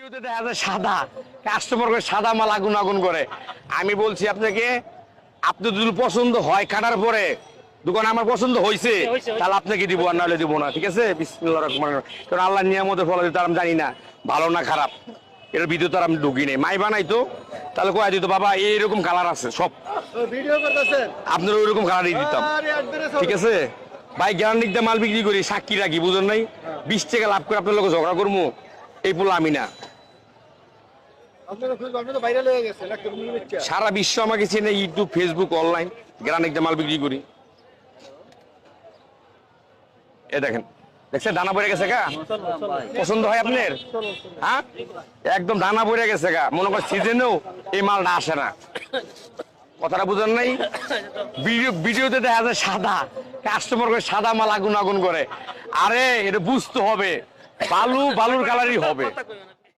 ভিডিওতে দেখা যায় সাদা কাস্টমার করে সাদা মাল আগুন আগুন করে। আমি বলছি আপনাকে, আপনি যদি পছন্দ হয় কাটার পরে দোকান আমার পছন্দ হয়েছে তাহলে আপনাকে দিব, আর নাহলে দিব না। ঠিক আছে, বিসমিল্লাহির রহমানির রহিম। কারণ আল্লাহর নিয়ামতের ফল দিতে আমি জানি না ভালো না খারাপ, এর ভিডিও তো আমি ঢুকি নেই। মাই বানাইতো তাহলে কয়ে দিত বাবা এইরকম কালার আছে সব, আপনার ওইরকম কালারই দিতাম। ঠিক আছে ভাই, গ্যারান্টি দিয়ে মাল বিক্রি করি, সাক্ষী রাখি, বুঝেন নাই? 20 টাকা লাভ করে আপনার লোক ঝগড়া করবো, এই পোলা আমি না। সারা বিশ্ব আমাকে চেনে, ইউটিউব, ফেসবুক, অনলাইন, গ্যারান্টি দিয়ে মাল বিক্রি করি। এ দেখেন, দেখছেন দানা পড়ে গেছে গা? পছন্দ হয় আপনার? হ্যাঁ, একদম দানা পড়ে গেছে গা। মনে করেন সিজনেও এই মালটা আসে না। কথাটা বুঝেন নাই? ভিডিওতে দেখা যায় সাদা কাস্টমার করে সাদা মাল আগুন আগুন করে। আরে এটা বুঝতে হবে, বালুর কালারই হবে।